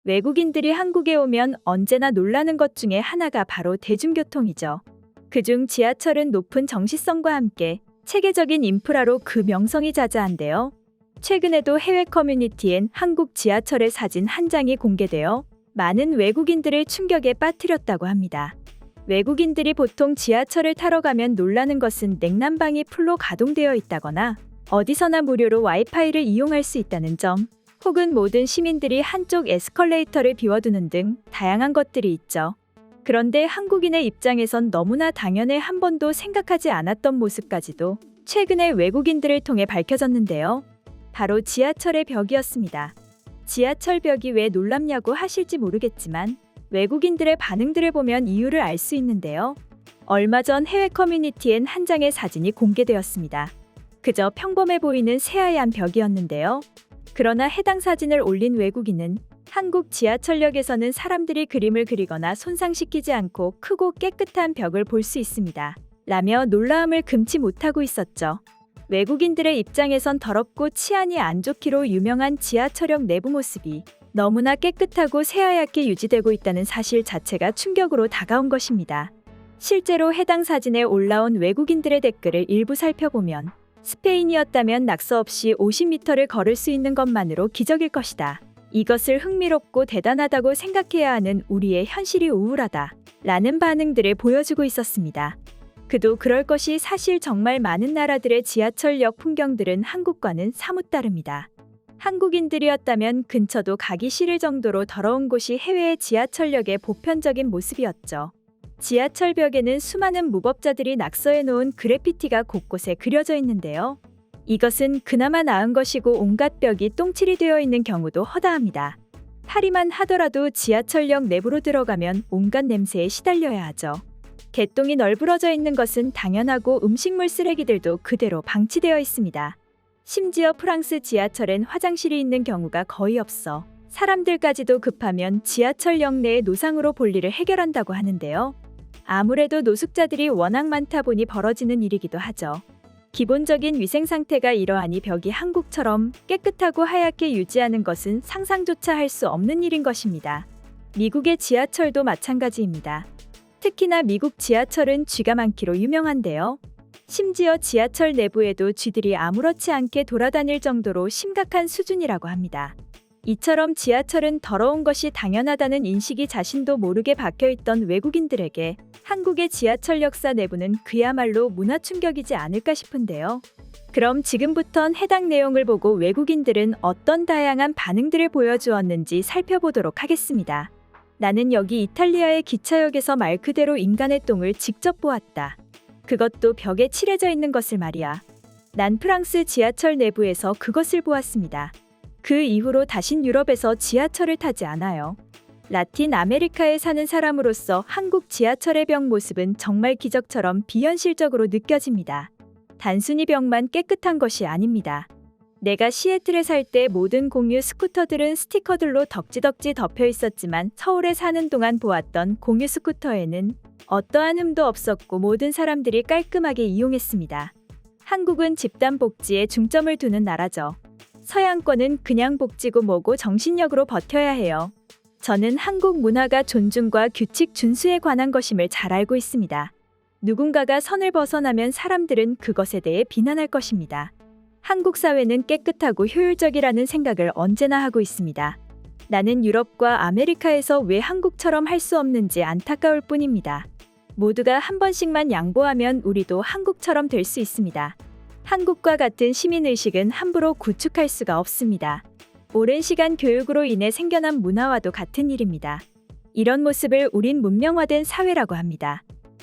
외국인들이 한국에 오면 언제나 놀라는 것 중에 하나가 바로 대중교통이죠. 그중 지하철은 높은 정시성과 함께 체계적인 인프라로 그 명성이 자자한데요. 최근에도 해외 커뮤니티엔 한국 지하철의 사진 한 장이 공개되어 많은 외국인들을 충격에 빠뜨렸다고 합니다. 외국인들이 보통 지하철을 타러 가면 놀라는 것은 냉난방이 풀로 가동되어 있다거나 어디서나 무료로 와이파이를 이용할 수 있다는 점, 혹은 모든 시민들이 한쪽 에스컬레이터를 비워두는 등 다양한 것들이 있죠. 그런데 한국인의 입장에선 너무나 당연해 한 번도 생각하지 않았던 모습까지도 최근에 외국인들을 통해 밝혀졌는데요. 바로 지하철의 벽이었습니다. 지하철 벽이 왜 놀랍냐고 하실지 모르겠지만 외국인들의 반응들을 보면 이유를 알 수 있는데요. 얼마 전 해외 커뮤니티엔 한 장의 사진이 공개되었습니다. 그저 평범해 보이는 새하얀 벽이었는데요. 그러나 해당 사진을 올린 외국인은 한국 지하철역에서는 사람들이 그림을 그리거나 손상시키지 않고 크고 깨끗한 벽을 볼 수 있습니다. 라며 놀라움을 금치 못하고 있었죠. 외국인들의 입장에선 더럽고 치안이 안 좋기로 유명한 지하철역 내부 모습이 너무나 깨끗하고 새하얗게 유지되고 있다는 사실 자체가 충격으로 다가온 것입니다. 실제로 해당 사진에 올라온 외국인들의 댓글을 일부 살펴보면 스페인이었다면 낙서 없이 50m를 걸을 수 있는 것만으로 기적일 것이다. 이것을 흥미롭고 대단하다고 생각해야 하는 우리의 현실이 우울하다. 라는 반응들을 보여주고 있었습니다. 그도 그럴 것이 사실 정말 많은 나라들의 지하철역 풍경들은 한국과는 사뭇 다릅니다. 한국인들이었다면 근처도 가기 싫을 정도로 더러운 곳이 해외의 지하철역의 보편적인 모습이었죠. 지하철 벽에는 수많은 무법자들이 낙서해 놓은 그래피티가 곳곳에 그려져 있는데요. 이것은 그나마 나은 것이고 온갖 벽이 똥칠이 되어 있는 경우도 허다합니다. 파리만 하더라도 지하철역 내부로 들어가면 온갖 냄새에 시달려야 하죠. 개똥이 널브러져 있는 것은 당연하고 음식물 쓰레기들도 그대로 방치되어 있습니다. 심지어 프랑스 지하철엔 화장실이 있는 경우가 거의 없어 사람들까지도 급하면 지하철역 내의 노상으로 볼일을 해결한다고 하는데요. 아무래도 노숙자들이 워낙 많다 보니 벌어지는 일이기도 하죠. 기본적인 위생 상태가 이러하니 벽이 한국처럼 깨끗하고 하얗게 유지하는 것은 상상조차 할 수 없는 일인 것입니다. 미국의 지하철도 마찬가지입니다. 특히나 미국 지하철은 쥐가 많기로 유명한데요. 심지어 지하철 내부에도 쥐들이 아무렇지 않게 돌아다닐 정도로 심각한 수준이라고 합니다. 이처럼 지하철은 더러운 것이 당연하다는 인식이 자신도 모르게 박혀있던 외국인들에게 한국의 지하철 역사 내부는 그야말로 문화 충격이지 않을까 싶은데요. 그럼 지금부턴 해당 내용을 보고 외국인들은 어떤 다양한 반응들을 보여주었는지 살펴보도록 하겠습니다. 나는 여기 이탈리아의 기차역에서 말 그대로 인간의 똥을 직접 보았다. 그것도 벽에 칠해져 있는 것을 말이야. 난 프랑스 지하철 내부에서 그것을 보았습니다. 그 이후로 다신 유럽에서 지하철을 타지 않아요. 라틴 아메리카에 사는 사람으로서 한국 지하철의 벽 모습은 정말 기적처럼 비현실적으로 느껴집니다. 단순히 벽만 깨끗한 것이 아닙니다. 내가 시애틀에 살 때 모든 공유 스쿠터들은 스티커들로 덕지덕지 덮여 있었지만 서울에 사는 동안 보았던 공유 스쿠터에는 어떠한 흠도 없었고 모든 사람들이 깔끔하게 이용했습니다. 한국은 집단 복지에 중점을 두는 나라죠. 서양권은 그냥 복지고 뭐고 정신력으로 버텨야 해요. 저는 한국 문화가 존중과 규칙 준수에 관한 것임을 잘 알고 있습니다. 누군가가 선을 벗어나면 사람들은 그것에 대해 비난할 것입니다. 한국 사회는 깨끗하고 효율적이라는 생각을 언제나 하고 있습니다. 나는 유럽과 아메리카에서 왜 한국처럼 할 수 없는지 안타까울 뿐입니다. 모두가 한 번씩만 양보하면 우리도 한국처럼 될 수 있습니다. 한국과 같은 시민의식은 함부로 구축할 수가 없습니다. 오랜 시간 교육으로 인해 생겨난 문화와도 같은 일입니다. 이런 모습을 우린 문명화된 사회라고 합니다.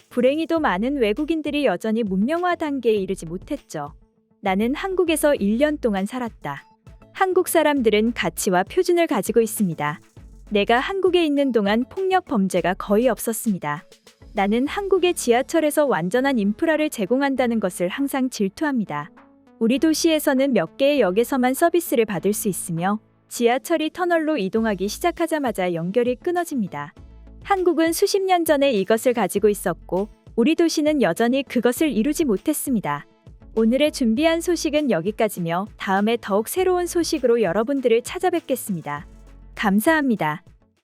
불행히도 많은 외국인들이 여전히 문명화 단계에 이르지 못했죠. 나는 한국에서 1년 동안 살았다. 한국 사람들은 가치와 표준을 가지고 있습니다. 내가 한국에 있는 동안 폭력 범죄가 거의 없었습니다. 나는 한국의 지하철에서 완전한 인프라를 제공한다는 것을 항상 질투합니다. 우리 도시에서는 몇 개의 역에서만 서비스를 받을 수 있으며 지하철이 터널로 이동하기 시작하자마자 연결이 끊어집니다. 한국은 수십 년 전에 이것을 가지고 있었고 우리 도시는 여전히 그것을 이루지 못했습니다. 오늘의 준비한 소식은 여기까지며 다음에 더욱 새로운 소식으로 여러분들을 찾아뵙겠습니다. 감사합니다.